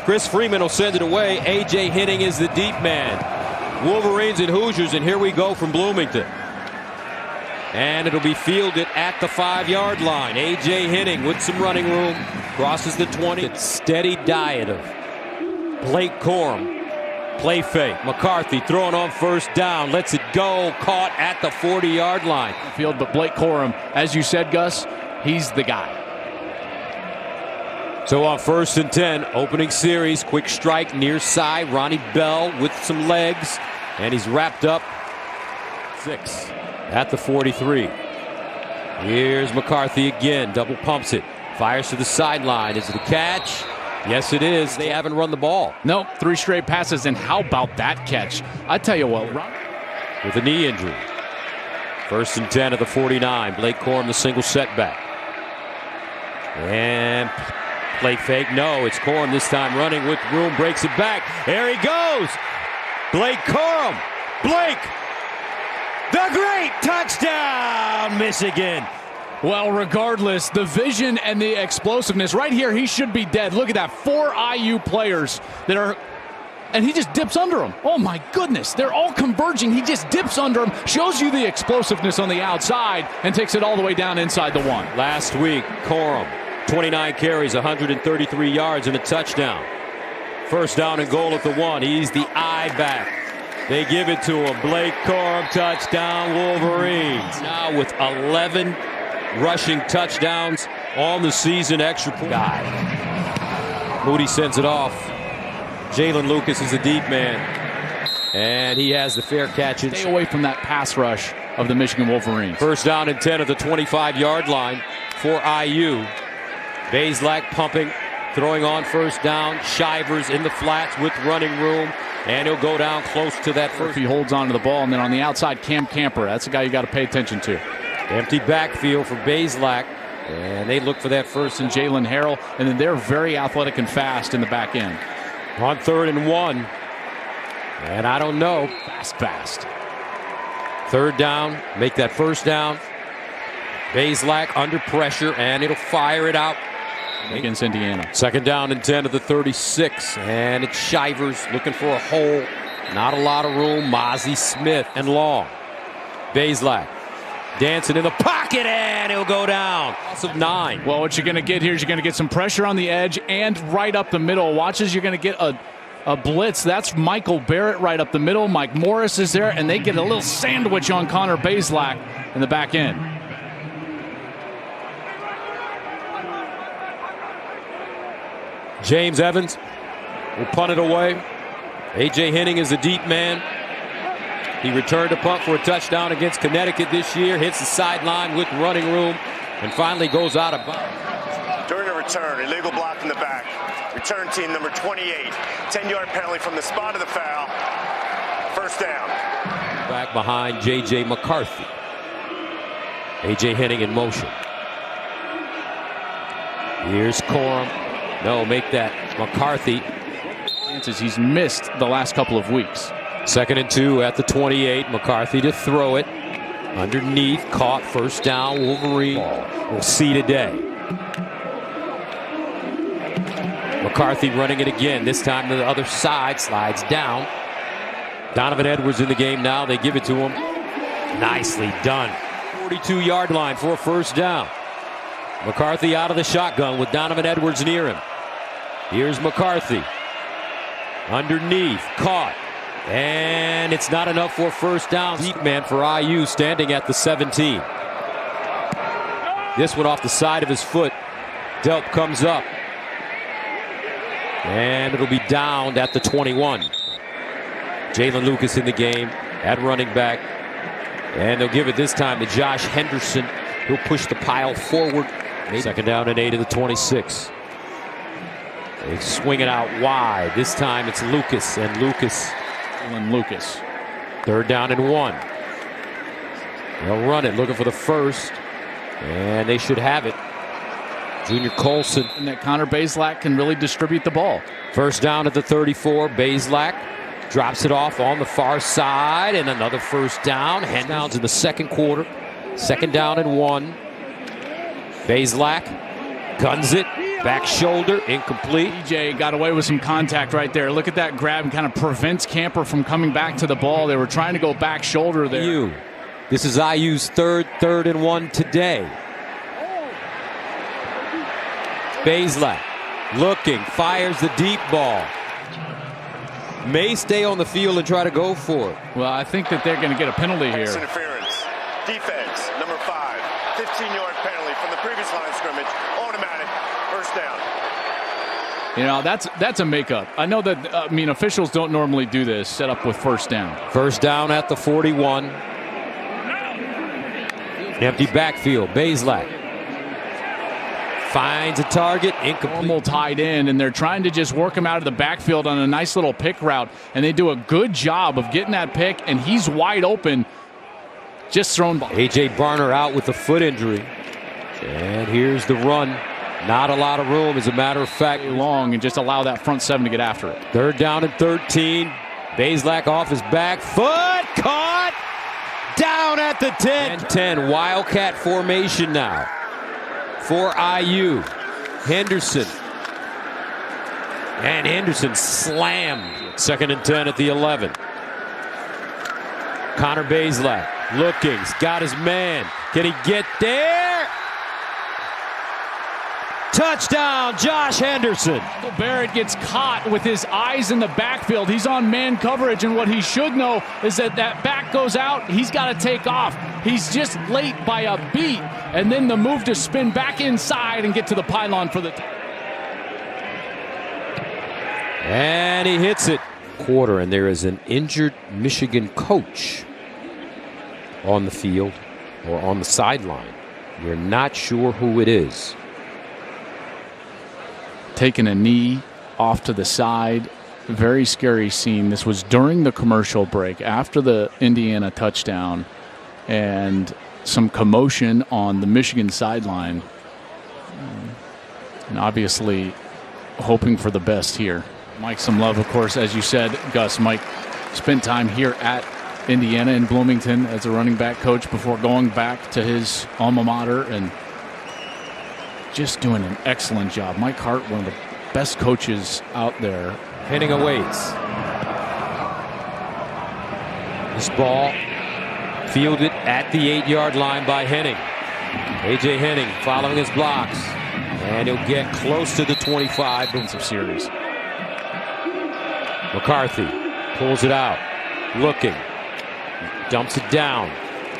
Chris Freeman will send it away. A.J. Henning is the deep man. Wolverines and Hoosiers, and here we go from Bloomington. And it'll be fielded at the 5-yard line. A.J. Henning with some running room. Crosses the 20. It's steady diet of Blake Corum. Play fake. McCarthy throwing on first down. Lets it go. Caught at the 40-yard line. Field, but Blake Corum, as you said, Gus, he's the guy. So on 1st and 10, opening series, quick strike near side. Ronnie Bell with some legs, and he's wrapped up 6 at the 43. Here's McCarthy again, double pumps it, fires to the sideline. Is it a catch? Yes, it is. They haven't run the ball. Nope, 3 straight passes, and how about that catch? I tell you what, with a knee injury. 1st and 10 at the 49. Blake Corum, the single setback. And play fake. No, it's Corum this time running with room. Breaks it back. There he goes. Blake Corum. Blake. The great touchdown, Michigan. Well, regardless, the vision and the explosiveness. Right here, he should be dead. Look at that. 4 IU players that are... And he just dips under them. Oh, my goodness. They're all converging. He just dips under them, shows you the explosiveness on the outside, and takes it all the way down inside the 1. Last week, Corum, 29 carries, 133 yards, and a touchdown. 1st down and goal at the 1. He's the eye back. They give it to him. Blake Corum, touchdown, Wolverines. Now with 11 rushing touchdowns on the season. Extra point. Moody sends it off. Jalen Lucas is a deep man, and he has the fair catch. Stay away from that pass rush of the Michigan Wolverines. 1st down and 10 at the 25-yard line for IU. Bazelak pumping, throwing on 1st down. Shivers in the flats with running room, and he'll go down close to that first. He holds on to the ball, and then on the outside, Cam Camper. That's a guy you got to pay attention to. Empty backfield for Bazelak, and they look for that first. And Jalen Harrell, and then they're very athletic and fast in the back end. On 3rd and 1, and I don't know. Fast. 3rd down, make that 1st down. Bazelak under pressure, and it'll fire it out against Indiana. 2nd down and 10 at the 36, and it's Shivers looking for a hole. Not a lot of room. Mozzie Smith and long. Bazelak dancing in the pocket, and he'll go down. Loss of 9. Well, what you're going to get here is you're going to get some pressure on the edge and right up the middle. Watch as you're going to get a blitz. That's Michael Barrett right up the middle. Mike Morris is there, and they get a little sandwich on Connor Bazelak in the back end. James Evans will punt it away. A.J. Henning is the deep man. He returned a punt for a touchdown against Connecticut this year. Hits the sideline with running room and finally goes out of bounds. During a return, illegal block in the back. Return team number 28. 10-yard penalty from the spot of the foul. 1st down. Back behind J.J. McCarthy. A.J. Henning in motion. Here's Corum. No, make that McCarthy. He's missed the last couple of weeks. 2nd and 2 at the 28. McCarthy to throw it. Underneath, caught, 1st down, Wolverine. We'll see today. McCarthy running it again. This time to the other side, slides down. Donovan Edwards in the game now. They give it to him. Nicely done. 42-yard line for a 1st down. McCarthy out of the shotgun with Donovan Edwards near him. Here's McCarthy. Underneath, caught. And it's not enough for 1st down. Deep man for IU standing at the 17. This one off the side of his foot. Delp comes up. And it'll be downed at the 21. Jalen Lucas in the game at running back. And they'll give it this time to Josh Henderson. He'll push the pile forward. 2nd down and 8 of the 26. They swing it out wide. This time it's Lucas and Lucas. 3rd down and 1. They'll run it, looking for the 1st. And they should have it. Junior Colson. And that Connor Bazelak can really distribute the ball. 1st down at the 34. Bazelak drops it off on the far side. And another 1st down. Handouts in the 2nd quarter. 2nd down and 1. Bazelak guns it. Back shoulder, incomplete. DJ got away with some contact right there. Look at that grab and kind of prevents Camper from coming back to the ball. They were trying to go back shoulder there. This is IU's third and 1 today. Bazelak looking, fires the deep ball. May stay on the field and try to go for it. Well, I think that they're going to get a penalty here. Interference. Defense, number 5. 15-yard penalty from the previous line of scrimmage. Automatic. First down. You know, that's a makeup. I know that, officials don't normally do this, set up with first down. First down at the 41. Empty backfield. Bazelak finds a target, incomplete. Tied in, and they're trying to just work him out of the backfield on a nice little pick route, and they do a good job of getting that pick, and he's wide open. Just thrown by. A.J. Barner out with a foot injury. And here's the run. Not a lot of room, as a matter of fact. Long, and just allow that front 7 to get after it. Third down and 13. Bazelak off his back foot. Caught. Down at the 10. 10. Wildcat formation now for IU. Henderson. And Henderson slammed. Second and 10 at the 11. Connor Bazelak looking. He's got his man. Can he get there? Touchdown, Josh Henderson. Barrett gets caught with his eyes in the backfield. He's on man coverage, and what he should know is that back goes out. He's got to take off. He's just late by a beat, and then the move to spin back inside and get to the pylon for the and he hits it. Quarter, and there is an injured Michigan coach on the field or on the sideline. We're not sure who it is. Taking a knee off to the side. Very scary scene. This was during the commercial break after the Indiana touchdown, and some commotion on the Michigan sideline. And obviously hoping for the best here. Mike, some love, of course, as you said, Gus. Mike spent time here at Indiana in Bloomington as a running back coach before going back to his alma mater, and just doing an excellent job. Mike Hart, one of the best coaches out there. Henning awaits. This ball fielded at the 8-yard line by Henning. A.J. Henning following his blocks. And he'll get close to the 25. Defensive series. McCarthy pulls it out. Looking. Dumps it down.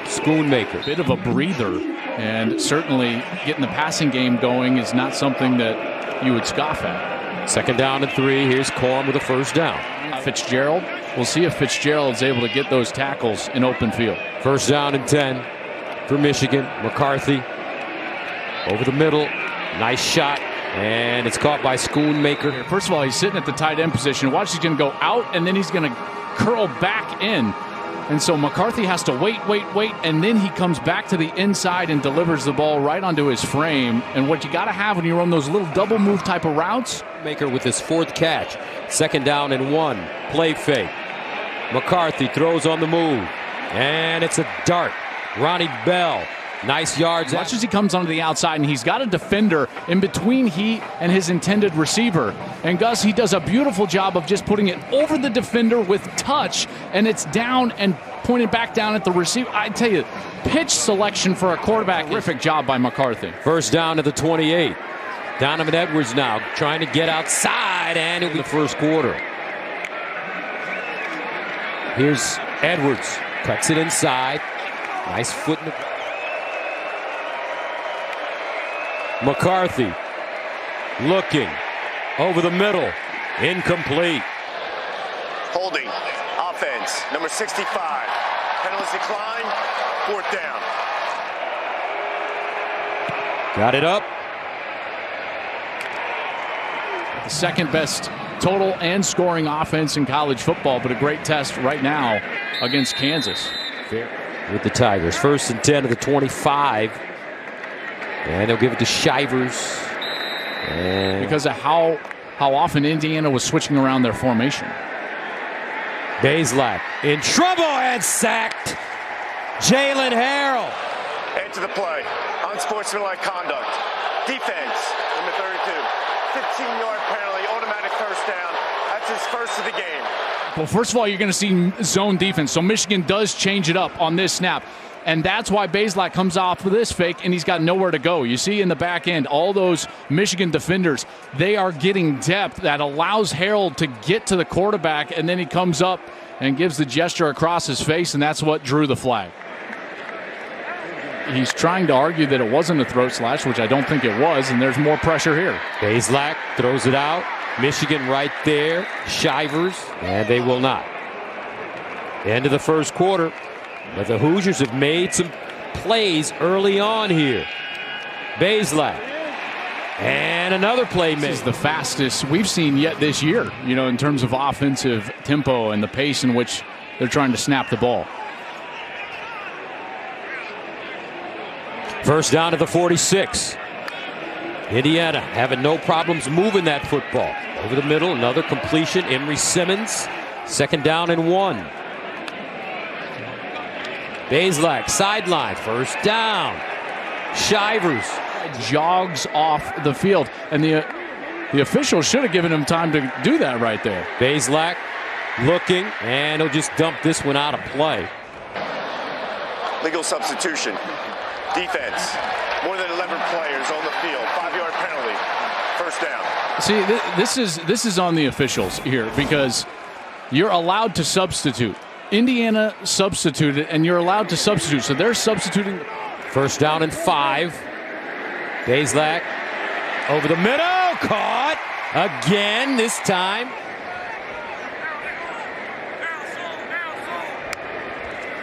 Schoonmaker. Bit of a breather. And certainly getting the passing game going is not something that you would scoff at. Second down and 3. Here's Corum with a first down. Fitzgerald. We'll see if Fitzgerald's able to get those tackles in open field. First down and 10 for Michigan. McCarthy over the middle. Nice shot. And it's caught by Schoonmaker. First of all, he's sitting at the tight end position. Watch, he's going to go out, and then he's going to curl back in. And so McCarthy has to wait, and then he comes back to the inside and delivers the ball right onto his frame. And what you got to have when you run those little double move type of routes. Maker with his 4th catch. Second down and 1. Play fake. McCarthy throws on the move. And it's a dart. Ronnie Bell. Nice yards. Watch as he comes onto the outside, and he's got a defender in between he and his intended receiver. And Gus, he does a beautiful job of just putting it over the defender with touch, and it's down and pointed back down at the receiver. I tell you, pitch selection for a quarterback. Terrific job by McCarthy. First down to the 28. Donovan Edwards now trying to get outside, and it'll be the first quarter. Here's Edwards. Cuts it inside. Nice foot in the... McCarthy looking over the middle. Incomplete. Holding. Offense. Number 65. Penalties decline. 4th down. Got it up. The second best total and scoring offense in college football, but a great test right now against Kansas. With the Tigers. First and 10 of the 25. And they'll give it to Shivers. And because of how often Indiana was switching around their formation. Bazelak in trouble and sacked. Jalen Harrell. Add to the play. Unsportsmanlike conduct. Defense. Number 32. 15-yard penalty, automatic first down. That's his first of the game. Well, first of all, you're going to see zone defense. So Michigan does change it up on this snap. And that's why Bazelak comes off of this fake, and he's got nowhere to go. You see in the back end, all those Michigan defenders, they are getting depth that allows Harold to get to the quarterback, and then he comes up and gives the gesture across his face, and that's what drew the flag. He's trying to argue that it wasn't a throat slash, which I don't think it was, and there's more pressure here. Bazelak throws it out. Michigan right there. Shivers, and they will not. End of the first quarter. But the Hoosiers have made some plays early on here. Bazelak. And another play made. This is the fastest we've seen yet this year, you know, in terms of offensive tempo and the pace in which they're trying to snap the ball. First down to the 46. Indiana having no problems moving that football. Over the middle, another completion. Emery Simmons. Second down and 1. Bazelak, sideline, first down. Shivers jogs off the field, and the officials should have given him time to do that right there. Bazelak looking, and he'll just dump this one out of play. Legal substitution. Defense. More than 11 players on the field. 5-yard penalty. First down. See, this is on the officials here because you're allowed to substitute. Indiana substituted, and you're allowed to substitute. So they're substituting. First down and 5. Bazelak over the middle. Caught again this time.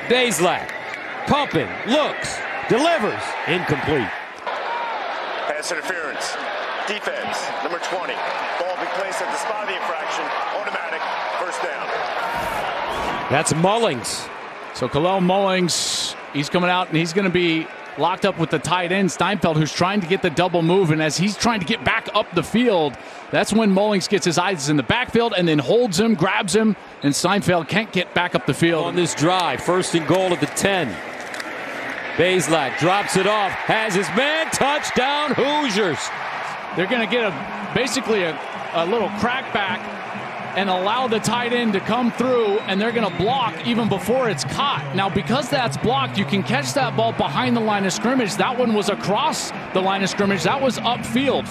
Bazelak pumping, looks, delivers. Incomplete. Pass interference. Defense, number 20. Ball be placed at the spot of the infraction. Automatic. First down. That's Mullings. So Kalel Mullings, he's coming out, and he's going to be locked up with the tight end, Steinfeld, who's trying to get the double move. And as he's trying to get back up the field, that's when Mullings gets his eyes in the backfield and then holds him, grabs him, and Steinfeld can't get back up the field. On this drive, first and goal at the 10. Bazelak drops it off, has his man, touchdown Hoosiers. They're going to get basically a little crackback and allow the tight end to come through, and they're going to block even before it's caught. Now, because that's blocked, you can catch that ball behind the line of scrimmage. That one was across the line of scrimmage. That was upfield.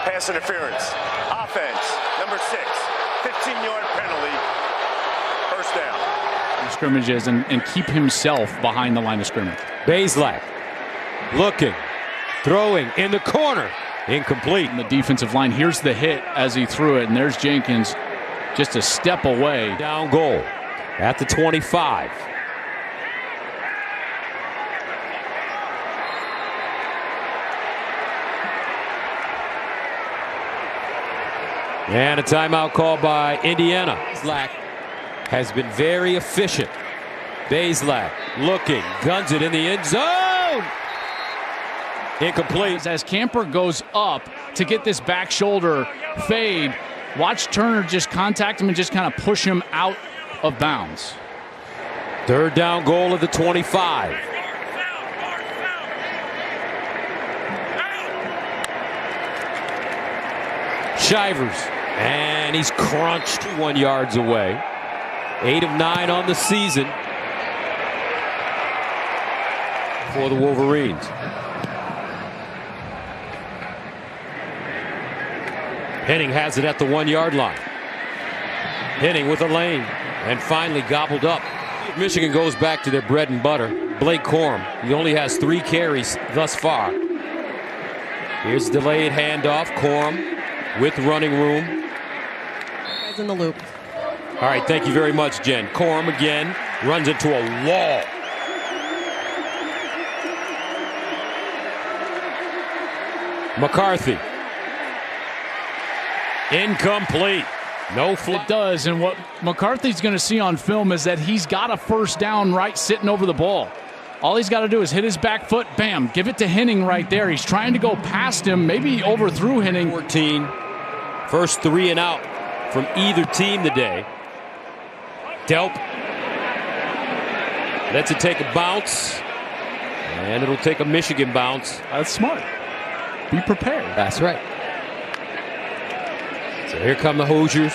Pass interference. Offense, number 6. 15-yard penalty. First down. Scrimmages and keep himself behind the line of scrimmage. Bazelak looking, throwing in the corner. Incomplete. And the defensive line, here's the hit as he threw it, and there's Jenkins just a step away. Down goal at the 25. And a timeout call by Indiana. Bazelak has been very efficient. Bazelak looking, guns it in the end zone. Incomplete. As Camper goes up to get this back shoulder fade, watch Turner just contact him and just kind of push him out of bounds. Third down goal at the 25. Shivers, and he's crunched 1 yards away. 8 of 9 on the season for the Wolverines. Henning has it at the 1 yard line. Henning with a lane and finally gobbled up. Michigan goes back to their bread and butter. Blake Corum, he only has 3 carries thus far. Here's a delayed handoff. Corum with running room. Guys in the loop. All right, thank you very much, Jen. Corum again runs into a wall. McCarthy. Incomplete. No fly. It does, and what McCarthy's going to see on film is that he's got a first down right sitting over the ball. All he's got to do is hit his back foot, bam, give it to Henning right there. He's trying to go past him, maybe he overthrew Henning. 14. First 3 and out from either team today. Delp lets it take a bounce, and it'll take a Michigan bounce. That's smart. Be prepared. That's right. So here come the Hoosiers.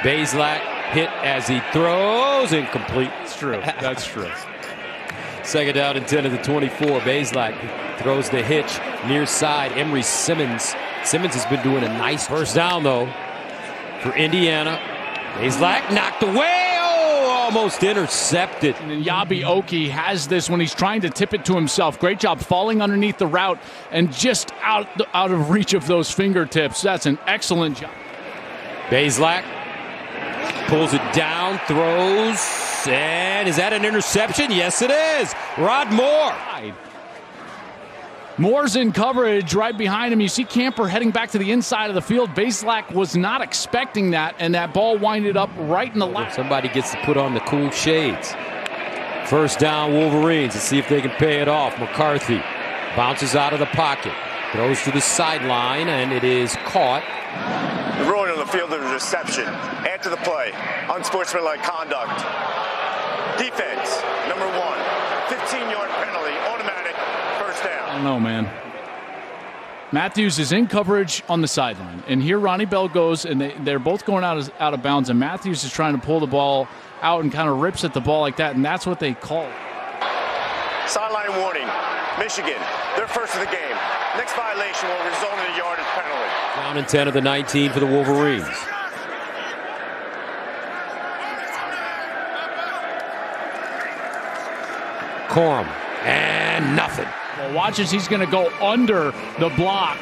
Bazelak hit as he throws, incomplete. That's true. That's true. Second down and 10 of the 24. Bazelak throws the hitch near side. Emory Simmons. Simmons has been doing a nice first down, though, for Indiana. Bazelak knocked away. Oh, almost intercepted. And Yabi Oki has this when he's trying to tip it to himself. Great job falling underneath the route and just out of reach of those fingertips. That's an excellent job. Bazelak pulls it down, throws, and is that an interception? Yes, it is. Rod Moore. Moore's in coverage right behind him. You see Camper heading back to the inside of the field. Bazelak was not expecting that, and that ball winded up right in the lap. Somebody gets to put on the cool shades. First down, Wolverines. Let's see if they can pay it off. McCarthy bounces out of the pocket, throws to the sideline, and it is caught. The ruling on the field of reception. After the play, unsportsmanlike conduct. Defense, number 1. 15-yard penalty, automatic, first down. I don't know, man. Matthews is in coverage on the sideline. And here Ronnie Bell goes, and they're both going out of bounds. And Matthews is trying to pull the ball out and kind of rips at the ball like that. And that's what they call. Sideline warning. Michigan, they're first of the game. Next violation will result in a yardage penalty. Down and 10 of the 19 for the Wolverines. Corum, and nothing. Well, watch as he's going to go under the block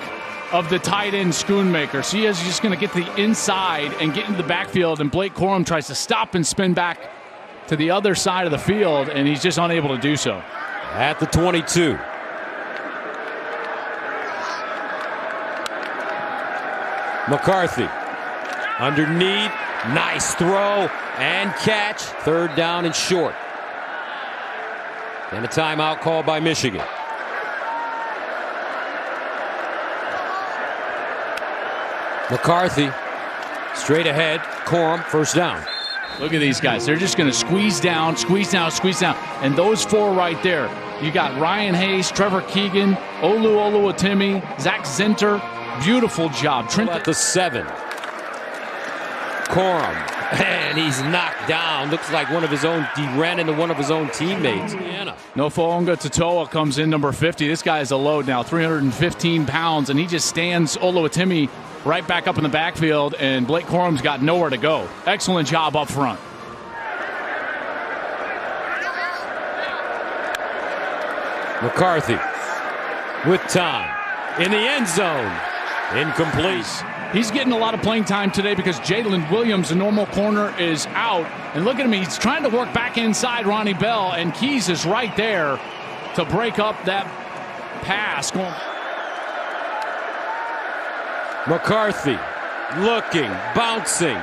of the tight end Schoonmaker. So he is just going to get to the inside and get into the backfield, and Blake Corum tries to stop and spin back to the other side of the field, and he's just unable to do so. At the 22. McCarthy underneath, nice throw and catch. Third down and short. And a timeout called by Michigan. McCarthy straight ahead. Corum, first down. Look at these guys. They're just going to squeeze down, squeeze down, squeeze down. And those four right there, you got Ryan Hayes, Trevor Keegan, Olu Oluwatimi, Zach Zinter. Beautiful job. Trent At the 7. Corum, and he's knocked down. Looks like one of his own. He ran into one of his own teammates. Nofoonga Totoa comes in, number 50. This guy is a load now, 315 pounds, and he just stands Oluwatimi right back up in the backfield, and Blake Corum's got nowhere to go. Excellent job up front. McCarthy with time in the end zone. Incomplete. He's getting a lot of playing time today because Jalen Williams, the normal corner, is out. And look at him. He's trying to work back inside Ronnie Bell, and Keys is right there to break up that pass. McCarthy looking, bouncing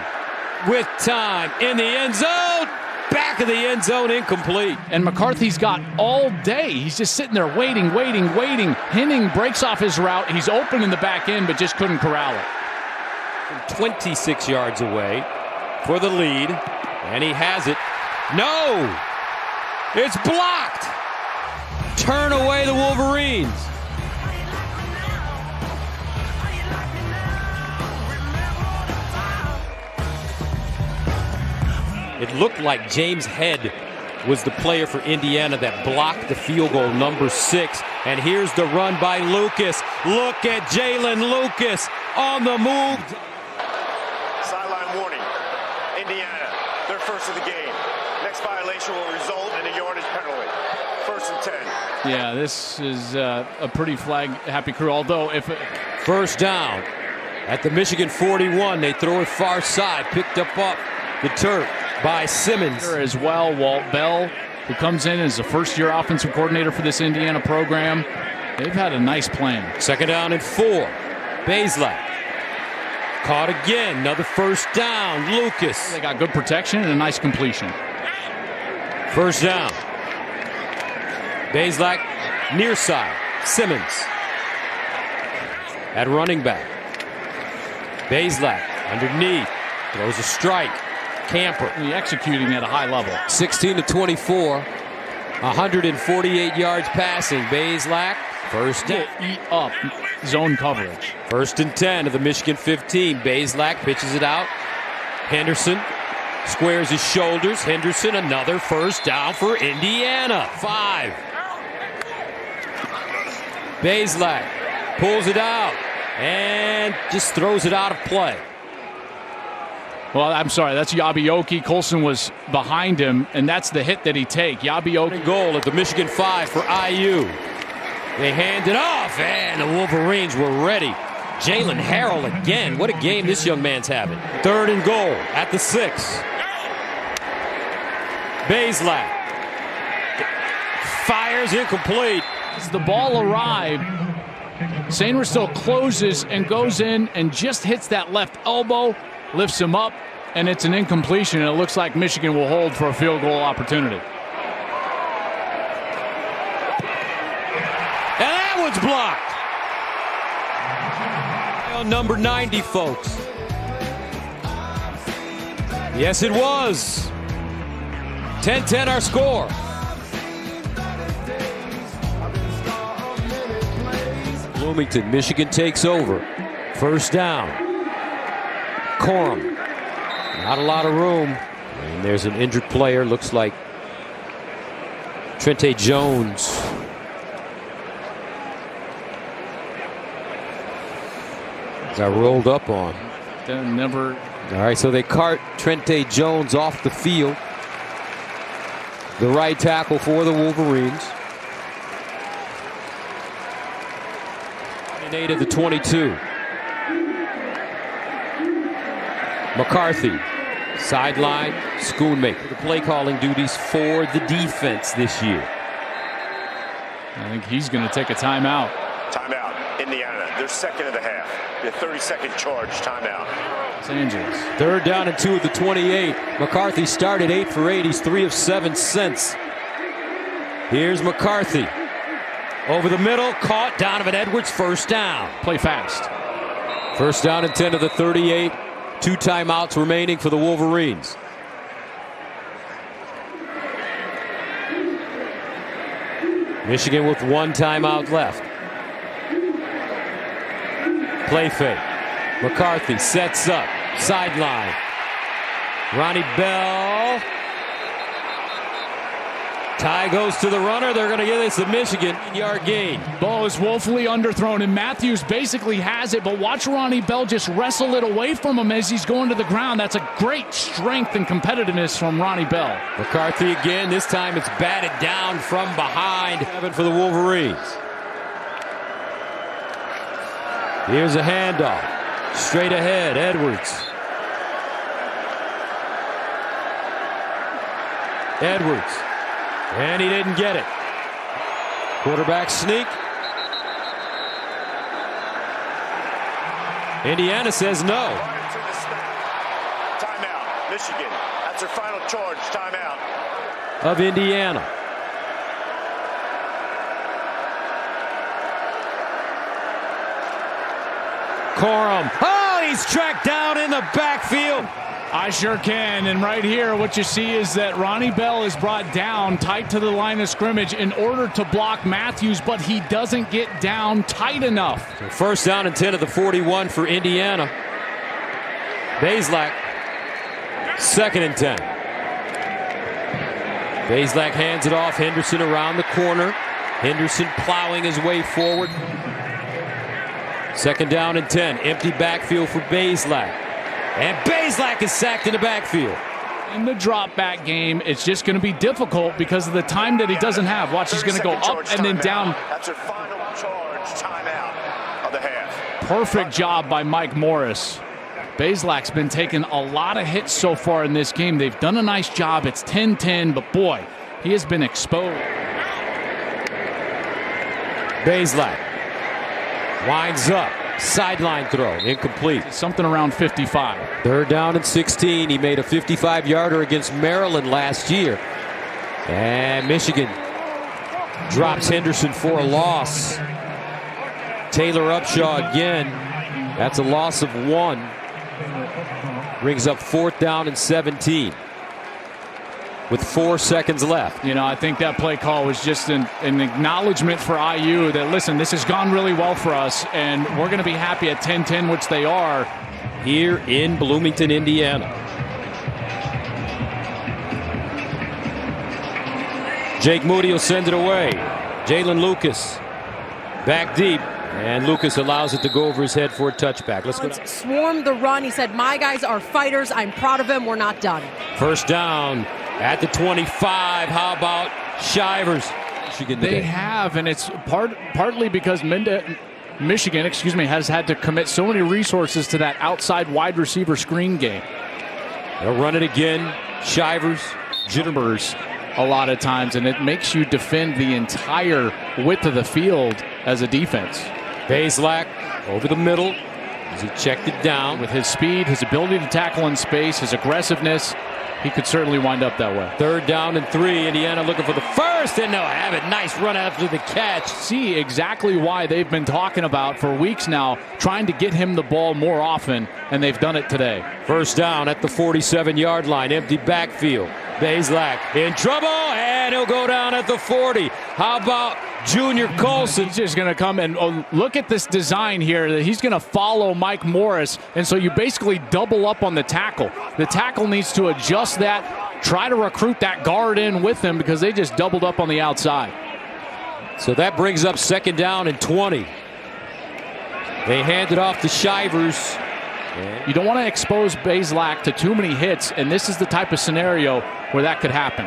with time in the end zone. Back of the end zone, incomplete. And McCarthy's got all day. He's just sitting there waiting. Henning breaks off his route. He's open in the back end, but just couldn't corral it. 26 yards away for the lead, and he has it. No! It's blocked! Turn away the Wolverines. It looked like James Head was the player for Indiana that blocked the field goal, number 6. And here's the run by Lucas. Look at Jalen Lucas on the move. Sideline warning. Indiana, they're first of the game. Next violation will result in a yardage penalty. First and 10. Yeah, this is a pretty flag-happy crew. Although if First down at the Michigan 41, they throw it far side, picked up the turf by Simmons. As well, Walt Bell, who comes in as the first-year offensive coordinator for this Indiana program. They've had a nice plan. Second down and 4. Bazelak caught again. Another first down. Lucas. They got good protection and a nice completion. First down. Bazelak near side. Simmons at running back. Bazelak underneath. Throws a strike. Camper. Executing at a high level. 16-24. 148 yards passing. Bazelak, first down. Eat up. zone coverage. 1st and 10 of the Michigan 15. Bazelak pitches it out. Henderson squares his shoulders. Henderson, another first down for Indiana. 5. Bazelak pulls it out and just throws it out of play. Well, I'm sorry, that's Yabioki. Colson was behind him, and that's the hit that he take. Yabioki. Goal at the Michigan 5 for IU. They hand it off, and the Wolverines were ready. Jalen Harrell again. What a game this young man's having. 3rd and goal at the 6. Bazelak fires incomplete. As the ball arrived, Sainristil closes and goes in and just hits that left elbow, lifts him up, and it's an incompletion. And it looks like Michigan will hold for a field goal opportunity. And that one's blocked. On number 90, folks. Yes, it was. 10-10 our score. Bloomington, Michigan takes over. 1st down. Corum. Not a lot of room. And there's an injured player. Looks like Trente Jones. Got rolled up on. Never. All right, so they cart Trente Jones off the field. The right tackle for the Wolverines. 8 of the 22. McCarthy, sideline, Schoonmaker. The play calling duties for the defense this year. I think he's going to take a timeout. Timeout, Indiana. They're 2nd of the half. The 30-second charge, timeout. Los Angeles. 3rd down and 2 of the 28. McCarthy started 8 for 8. He's 3 of 7 since. Here's McCarthy. Over the middle, caught. Donovan Edwards, 1st down. Play fast. 1st down and 10 of the 38. 2 timeouts remaining for the Wolverines. Michigan with 1 timeout left. Play fake. McCarthy sets up. Sideline. Ronnie Bell. Tie goes to the runner. They're going to give this a Michigan yard gain. Ball is woefully underthrown, and Matthews basically has it, but watch Ronnie Bell just wrestle it away from him as he's going to the ground. That's a great strength and competitiveness from Ronnie Bell. McCarthy again. This time it's batted down from behind. 7 for the Wolverines. Here's a handoff. Straight ahead, Edwards. Edwards. And he didn't get it. Quarterback sneak. Indiana says no. Timeout, Michigan. That's their final charge, timeout. Of Indiana. Corum. Oh, he's tracked down in the backfield. I sure can, and right here what you see is that Ronnie Bell is brought down tight to the line of scrimmage in order to block Matthews, but he doesn't get down tight enough. So 1st down and 10 of the 41 for Indiana. Bazelak, 2nd and 10. Bazelak hands it off. Henderson around the corner. Henderson plowing his way forward. 2nd down and 10. Empty backfield for Bazelak. And Bazelak is sacked in the backfield. In the drop back game, it's just going to be difficult because of the time that he doesn't have. Watch, he's going to go up and then down. That's your final charge, timeout of the half. Perfect job by Mike Morris. Bazelak's been taking a lot of hits so far in this game. They've done a nice job. It's 10-10, but boy, he has been exposed. Bazelak winds up. Sideline throw, incomplete. Something around 55. 3rd down and 16. He made a 55-yarder against Maryland last year. And Michigan drops Henderson for a loss. Taylor Upshaw again. That's a loss of 1. Brings up 4th down and 17. with 4 seconds left. You know, I think that play call was just an acknowledgement for IU that, listen, this has gone really well for us, and we're going to be happy at 10-10, which they are. Here in Bloomington, Indiana. Jake Moody will send it away. Jalen Lucas back deep, and Lucas allows it to go over his head for a touchback. Let's go. Swarmed the run. He said, my guys are fighters. I'm proud of them. We're not done. First down at the 25. How about Shivers? They have, and it's partly because Michigan, has had to commit so many resources to that outside wide receiver screen game. They'll run it again. Shivers, jitters a lot of times, and it makes you defend the entire width of the field as a defense. Bazelak over the middle as he checked it down. With his speed, his ability to tackle in space, his aggressiveness, he could certainly wind up that way. 3rd down and 3. Indiana looking for the first, and they'll have it. Nice run after the catch. See exactly why they've been talking about for weeks now, trying to get him the ball more often, and they've done it today. First down at the 47-yard line. Empty backfield. Bazelak in trouble, and he'll go down at the 40. How about Junior Colson? He's just going to come and look at this design here that he's going to follow Mike Morris, and so you basically double up on the tackle. The tackle needs to adjust that, try to recruit that guard in with them because they just doubled up on the outside. So that brings up 2nd down and 20. They hand it off to Shivers. You don't want to expose Bazelak to too many hits, and this is the type of scenario where that could happen.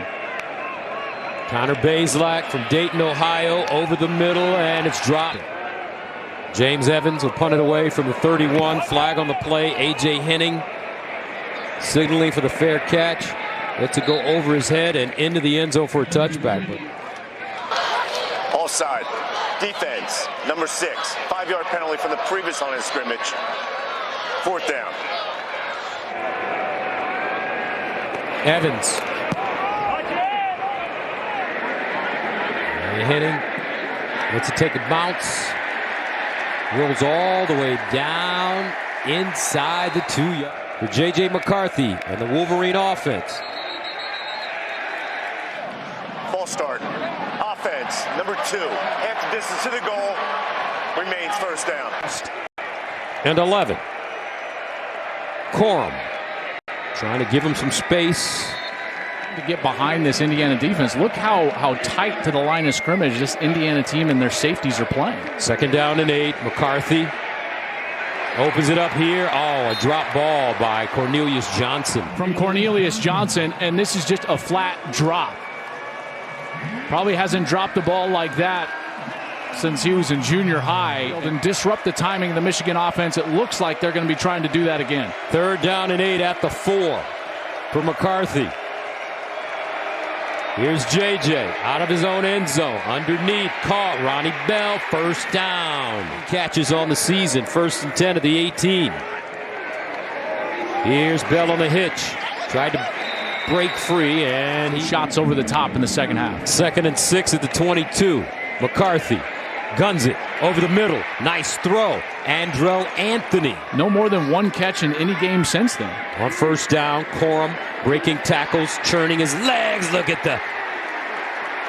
Connor Bazelak from Dayton, Ohio, over the middle, and it's dropped. James Evans will punt it away from the 31. Flag on the play. A.J. Henning signaling for the fair catch. Lets it go over his head and into the end zone for a touchback. Offside. Defense, number 6. 5-yard penalty from the previous line of scrimmage. 4th down. Evans. Hitting. Lets it take a bounce. Rolls all the way down inside the 2-yard. For J.J. McCarthy and the Wolverine offense. False start. Offense, number 2. Half the distance to the goal. Remains first down. And 11. Corum trying to give him some space to get behind this Indiana defense. Look how tight to the line of scrimmage this Indiana team and their safeties are playing. 2nd down and 8. McCarthy opens it up here. Oh, a drop ball by Cornelius Johnson. From Cornelius Johnson, and this is just a flat drop. Probably hasn't dropped the ball like that since he was in junior high, and disrupt the timing of the Michigan offense. It looks like they're going to be trying to do that again. 3rd down and 8 at the 4 for McCarthy. Here's JJ out of his own end zone. Underneath, caught. Ronnie Bell, first down. Catches on the season, 1st and 10 of the 18. Here's Bell on the hitch. Tried to break free, and he shots over the top in the second half. 2nd and 6 at the 22. McCarthy guns it over the middle. Nice throw. Andrell Anthony. No more than 1 catch in any game since then. On first down, Corum breaking tackles, churning his legs. Look at the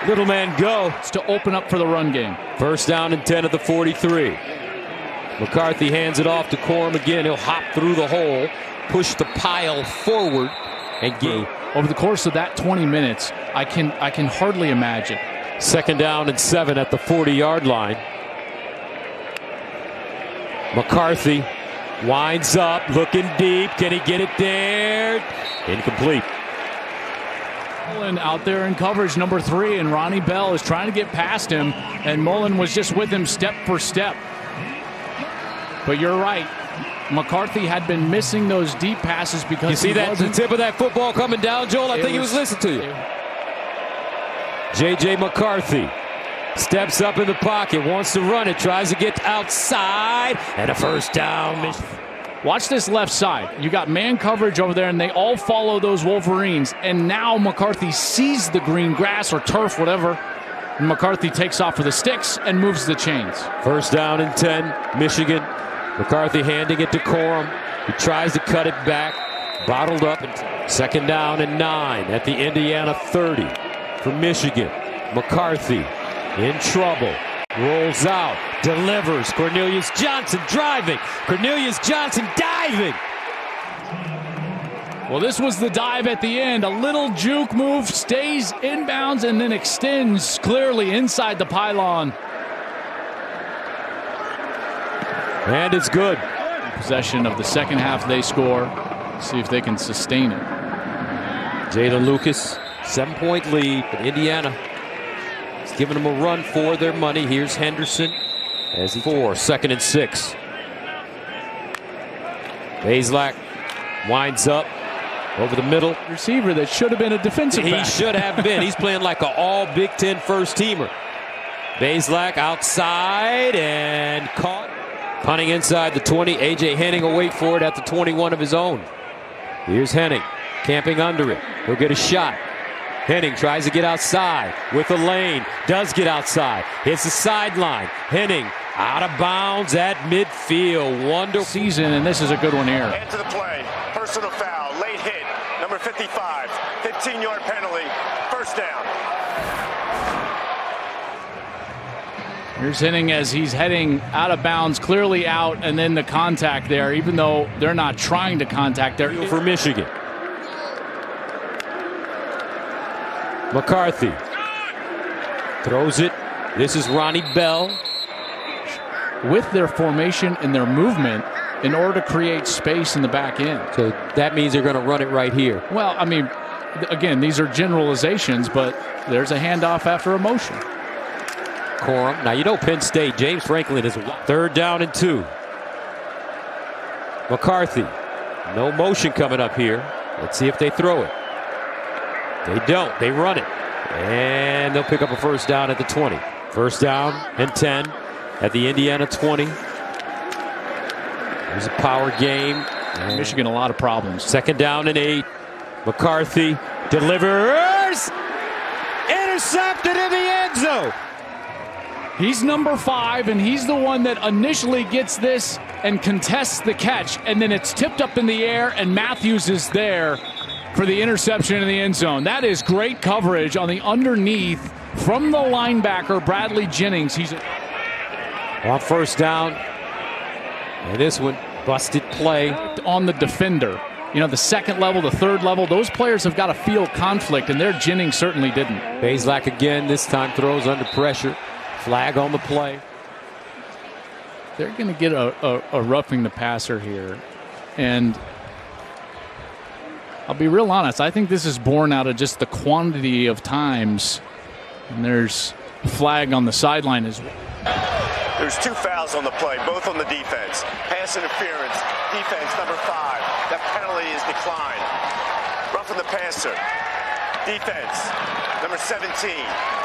little man go. It's to open up for the run game. 1st down and 10 at the 43. McCarthy hands it off to Corum again. He'll hop through the hole, push the pile forward, and gain. Over the course of that 20 minutes, I can hardly imagine. 2nd down and 7 at the 40-yard line. McCarthy winds up, looking deep. Can he get it there? Incomplete. Mullen out there in coverage, number 3, and Ronnie Bell is trying to get past him, and Mullen was just with him step for step. But you're right. McCarthy had been missing those deep passes because you see that the tip of that football coming down, Joel? I think he was listening to you. J.J. McCarthy steps up in the pocket, wants to run it, tries to get outside, and a first down. Watch this left side. You got man coverage over there, and they all follow those Wolverines. And now McCarthy sees the green grass or turf, whatever. And McCarthy takes off for the sticks and moves the chains. 1st down and 10, Michigan. McCarthy handing it to Corum. He tries to cut it back. bottled up. Second down and 9 at the Indiana 30 for Michigan. McCarthy in trouble. Rolls out, delivers. Cornelius Johnson driving. Cornelius Johnson diving. Well, this was the dive at the end. A little juke move, stays inbounds, and then extends clearly inside the pylon. And it's good. Possession of the second half, they score. See if they can sustain it. Jalen Lucas, 7-point lead, but Indiana is giving them a run for their money. Here's Henderson as he 2nd and 6. Bazelak winds up over the middle. Receiver that should have been a defensive back. He should have been. He's playing like an all Big Ten first teamer. Bazelak outside and caught. Punting inside the 20. A.J. Henning will wait for it at the 21 of his own. Here's Henning camping under it. He'll get a shot. Henning tries to get outside with a lane. Does get outside. Hits the sideline. Henning out of bounds at midfield. Wonderful season, and this is a good one here. Into the play. Personal foul. Late hit. Number 55. 15-yard penalty. First down. Here's Henning as he's heading out of bounds, clearly out, and then the contact there, even though they're not trying to contact there. For Michigan. McCarthy throws it. This is Ronnie Bell. With their formation and their movement in order to create space in the back end. So that means they're going to run it right here. Well, I mean, again, these are generalizations, but there's a handoff after a motion. Corum. Now, you know Penn State, James Franklin is 3rd down and 2. McCarthy. No motion coming up here. Let's see if they throw it. They don't. They run it. And they'll pick up a first down at the 20. First down and 10 at the Indiana 20. There's a power game. And Michigan, a lot of problems. 2nd down and 8. McCarthy delivers. Intercepted in the end zone. He's number 5, and he's the one that initially gets this and contests the catch, and then it's tipped up in the air, and Matthews is there for the interception in the end zone. That is great coverage on the underneath from the linebacker, Bradley Jennings. He's on first down, and this one, busted play. On the defender. You know, the second level, the third level, those players have got to feel conflict, and their Jennings certainly didn't. Bazelak again, this time throws under pressure. Flag on the play. They're going to get a roughing the passer here. And I'll be real honest, I think this is born out of just the quantity of times. And there's a flag on the sideline as well. There's 2 fouls on the play, both on the defense. Pass interference, defense number 5. That penalty is declined. Roughing the passer. Defense, number 17,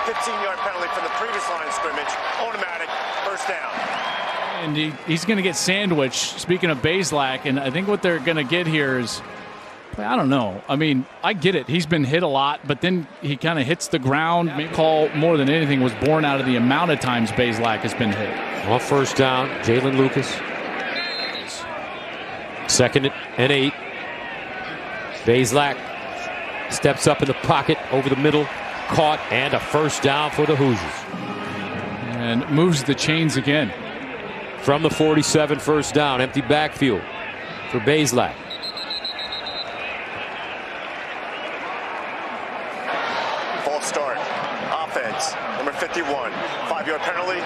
15-yard penalty from the previous line of scrimmage, automatic, first down. And he's going to get sandwiched, speaking of Bazelak, and I think what they're going to get here is, I don't know. I mean, I get it. He's been hit a lot, but then he kind of hits the ground. Maybe call more than anything was born out of the amount of times Bazelak has been hit. On first down, Jalen Lucas. 2nd and 8. Bazelak steps up in the pocket over the middle, caught, and a first down for the Hoosiers. And moves the chains again. From the 47, first down, empty backfield for Bazelak. False start. Offense, number 51, 5-yard penalty,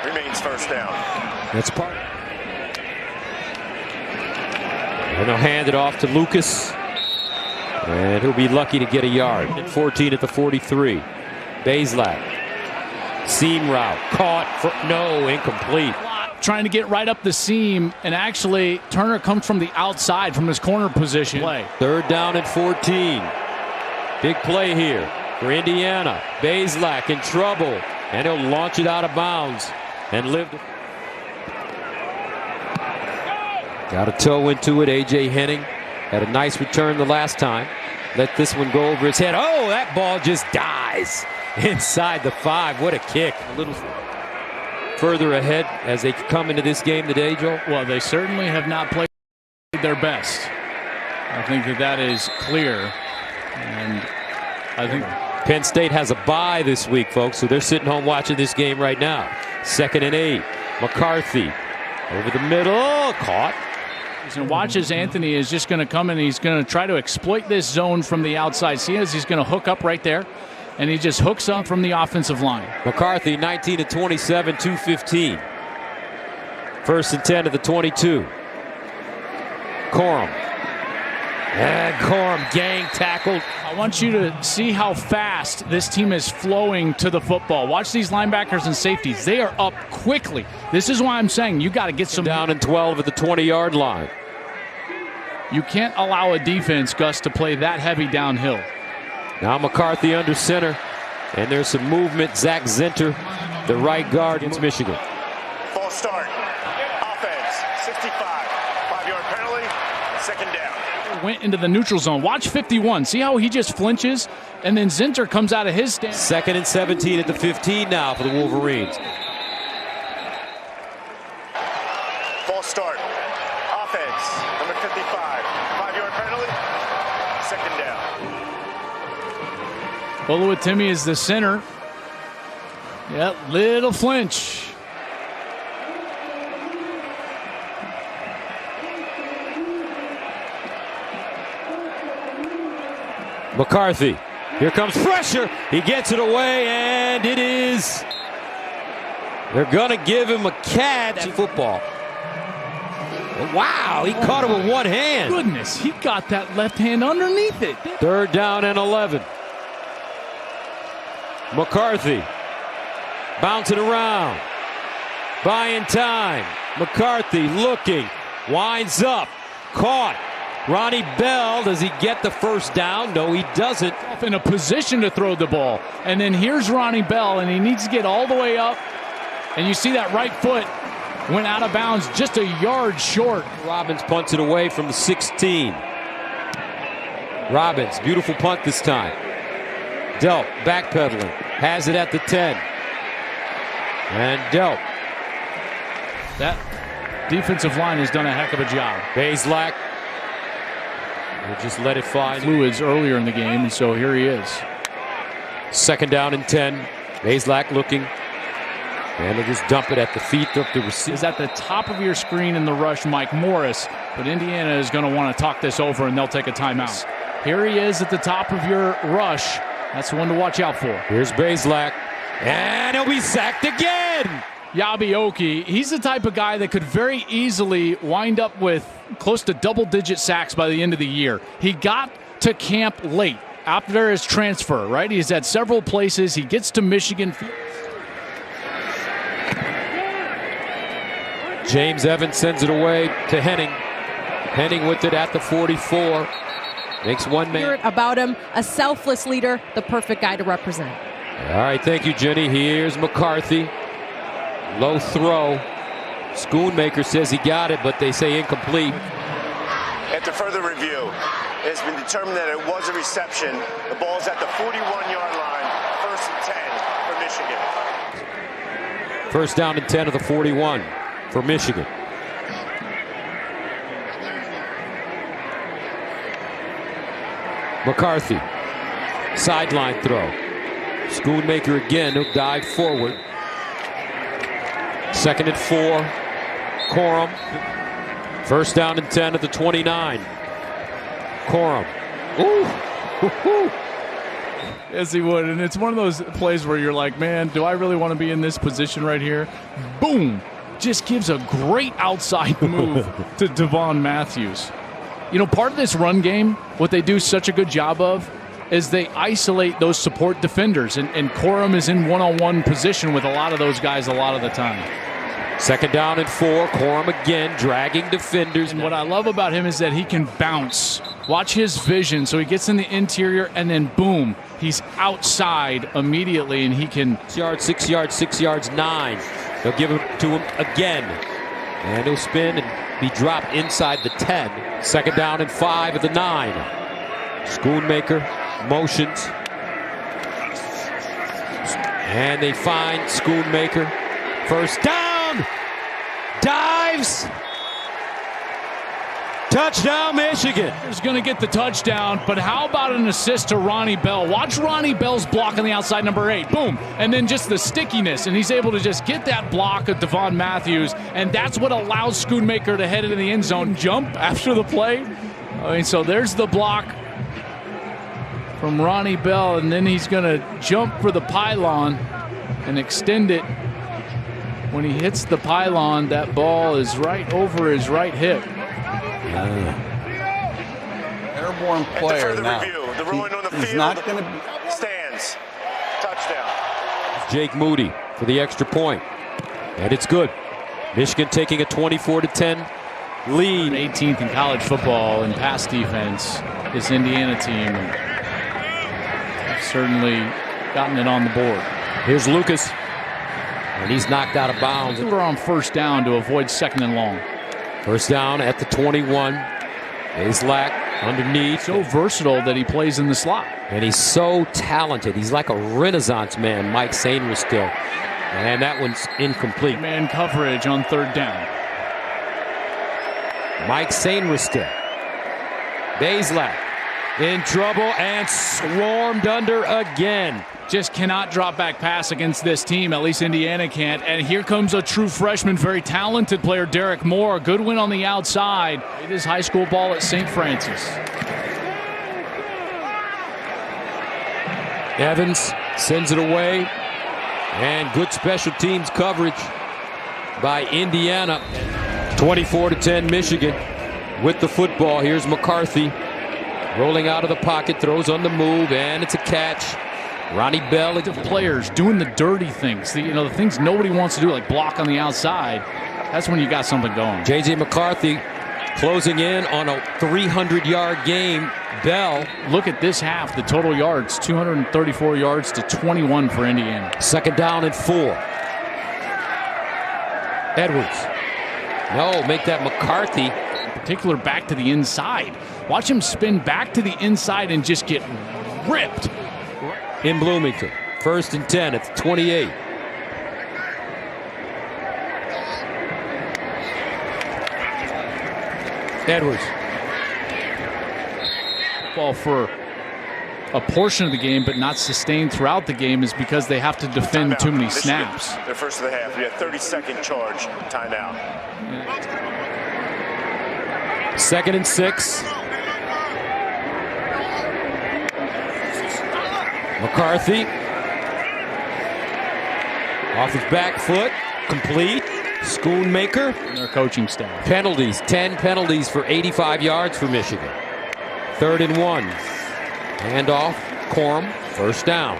remains first down. That's part. And they'll hand it off to Lucas. And he'll be lucky to get a yard. At 14 at the 43. Bazelak. Seam route. Caught. No, incomplete. Trying to get right up the seam, and actually Turner comes from the outside from his corner position. 3rd down and 14. Big play here for Indiana. Bazelak in trouble. And he'll launch it out of bounds and live. Got a toe into it. A.J. Henning had a nice return the last time. Let this one go over his head. Oh, that ball just dies inside the 5. What a kick. A little further ahead as they come into this game today, Joe. Well, they certainly have not played their best. I think that is clear. And I think Penn State has a bye this week, folks, so they're sitting home watching this game right now. 2nd and 8. McCarthy over the middle. Caught. And watch as Anthony is just going to come in. He's going to try to exploit this zone from the outside. See as he's going to hook up right there. And he just hooks up from the offensive line. McCarthy 19 of 27, 215. 1st and 10 of the 22. Corum. And Corum gang tackled. I want you to see how fast this team is flowing to the football. Watch these linebackers and safeties. They are up quickly. This is why I'm saying you got to get some. Down and 12 at the 20-yard line. You can't allow a defense, Gus, to play that heavy downhill. Now McCarthy under center. And there's some movement. Zach Zinter, the right guard against Michigan. False start. Offense, 65. 5-yard penalty. 2nd down. Went into the neutral zone. Watch 51. See how he just flinches? And then Zinter comes out of his stand. 2nd and 17 at the 15 now for the Wolverines. False start. Offense, number 55. 5-yard penalty. 2nd down. Oluwatimi is the center. Yep, little flinch. McCarthy. Here comes pressure. He gets it away, and it is. They're going to give him a catch. Football. Wow, he caught it with one hand. Goodness, he got that left hand underneath it. 3rd down and 11. McCarthy bouncing around, buying time. McCarthy looking, winds up, caught. Ronnie Bell, does he get the 1st down? No, he doesn't. In a position to throw the ball. And then here's Ronnie Bell, and he needs to get all the way up. And you see that right foot went out of bounds just a yard short. Robbins punts it away from the 16. Robbins, beautiful punt this time. Delp, backpedaling, has it at the 10. And Delp. That defensive line has done a heck of a job. Bazelak. We'll just let it fly. Fluids earlier in the game, and so here he is. 2nd down and 10. Bazelak looking. And they'll just dump it at the feet of the receiver. Is at the top of your screen in the rush, Mike Morris. But Indiana is going to want to talk this over, and they'll take a timeout. Here he is at the top of your rush. That's the one to watch out for. Here's Bazelak. And he'll be sacked again. Yabioki, he's the type of guy that could very easily wind up with close to double-digit sacks by the end of the year. He got to camp late after his transfer, right? He's at several places. He gets to Michigan. James Evans sends it away to Henning. Henning with it at the 44. Makes one man. About him, a selfless leader, the perfect guy to represent. All right, thank you, Jenny. Here's McCarthy. Low throw. Schoonmaker says he got it, but they say incomplete. After further review, it has been determined that it was a reception. The ball's at the 41-yard line. 1st and 10 for Michigan. 1st down and 10 of the 41 for Michigan. McCarthy. Sideline throw. Schoonmaker again. He'll dive forward. 2nd and 4. Corum. 1st down and 10 at the 29. Corum. Ooh. Yes, he would. And it's one of those plays where you're like, man, do I really want to be in this position right here? Boom. Just gives a great outside move to Devon Matthews. You know, part of this run game, what they do such a good job of is they isolate those support defenders. And Corum is in one-on-one position with a lot of those guys a lot of the time. 2nd down and 4. Corum again dragging defenders. And what I love about him is that he can bounce. Watch his vision. So he gets in the interior and then boom, he's outside immediately and he can. 6 yards, 6 yards, 6 yards, 9. They'll give it to him again. And he'll spin and be dropped inside the 10. 2nd down and 5 at the 9. Schoonmaker motions. And they find Schoonmaker. 1st down. Dives. Touchdown, Michigan. Is going to get the touchdown, but how about an assist to Ronnie Bell? Watch Ronnie Bell's block on the outside, number 8. Boom. And then just the stickiness, and he's able to just get that block of Devon Matthews, and that's what allows Schoonmaker to head into the end zone. Jump after the play. I mean, so there's the block from Ronnie Bell, and then he's going to jump for the pylon and extend it. When he hits the pylon, that ball is right over his right hip. Airborne player now. Review. The ruling on the he's field not going to stands. Touchdown. Jake Moody for the extra point. And it's good. Michigan taking a 24-10 lead. 18th in college football in pass defense, this Indiana team. They've certainly gotten it on the board. Here's Lucas. And he's knocked out of bounds. We're on first down to avoid second and long. First down at the 21. Bazelak underneath. So versatile that he plays in the slot. And he's so talented. He's like a renaissance man, Mike Sainer still. And that one's incomplete. Man coverage on third down. Mike Sainer still. Bazelak in trouble and swarmed under again. Just cannot drop back pass against this team. At least Indiana can't. And here comes a true freshman, very talented player, Derek Moore. Good win on the outside. It is high school ball at St. Francis. Evans sends it away. And good special teams coverage by Indiana. 24-10 Michigan with the football. Here's McCarthy rolling out of the pocket, throws on the move, and it's a catch. Ronnie Bell. The players doing the dirty things, the things nobody wants to do, like block on the outside. That's when you got something going. J.J. McCarthy closing in on a 300-yard game. Bell. Look at this half, the total yards, 234 yards to 21 for Indiana. Second down and 4. Edwards. No, make that McCarthy. In particular, back to the inside. Watch him spin back to the inside and just get ripped. In Bloomington. First and 10 at the 28. Edwards. Ball for a portion of the game, but not sustained throughout the game, is because they have to defend too many snaps. The first of the half. We had 30-second charge timeout. Second and 6. McCarthy off his back foot, complete. Schoonmaker. And their coaching staff. Penalties, 10 penalties for 85 yards for Michigan. 3rd and 1. Handoff, Corum, first down.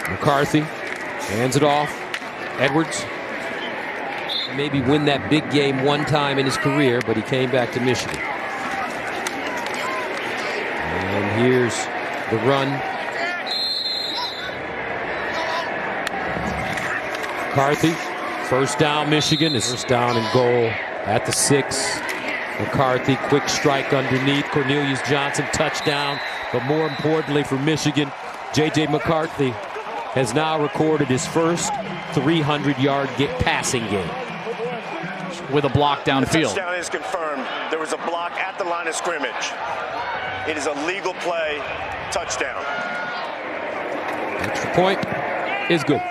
McCarthy hands it off. Edwards. Maybe win that big game one time in his career, but he came back to Michigan. And here's the run. McCarthy, first down Michigan. Is first down and goal at the 6. McCarthy, quick strike underneath. Cornelius Johnson, touchdown. But more importantly for Michigan, J.J. McCarthy has now recorded his first 300-yard passing game. With a block downfield. The touchdown is confirmed. There was a block at the line of scrimmage. It is a legal play. Touchdown. Extra point is good.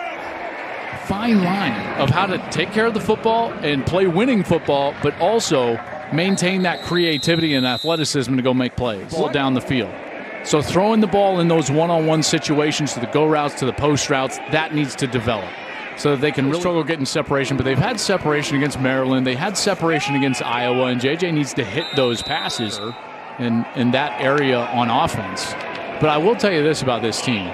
Fine line of how to take care of the football and play winning football, but also maintain that creativity and athleticism to go make plays all down the field. So throwing the ball in those one-on-one situations, to the go routes, to the post routes, that needs to develop so that they can really struggle getting separation. But they've had separation against Maryland. They had separation against Iowa, and JJ needs to hit those passes in that area on offense. But I will tell you this about this team.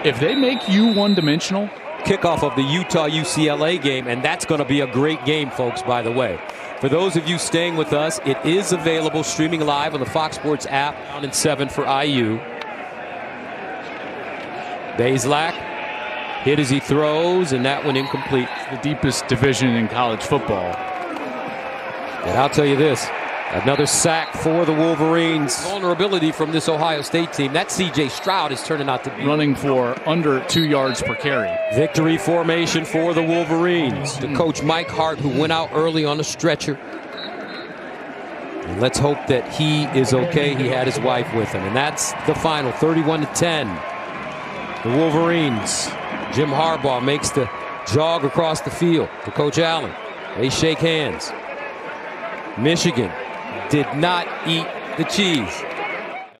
If they make you one-dimensional, kickoff of the Utah-UCLA game, and that's going to be a great game, folks, by the way. For those of you staying with us, it is available streaming live on the Fox Sports app. Down in 7 for IU. Bazelak hit as he throws, and that one incomplete. The deepest division in college football. And I'll tell you this, Another sack for the Wolverines. Vulnerability from this Ohio State team. That C.J. Stroud is turning out to be running for under 2 yards per carry. Victory formation for the Wolverines. The coach Mike Hart, who went out early on a stretcher. And let's hope that he is okay. He had his wife with him. And that's the final, 31-10. The Wolverines. Jim Harbaugh makes the jog across the field to Coach Allen. They shake hands. Michigan did not eat the cheese.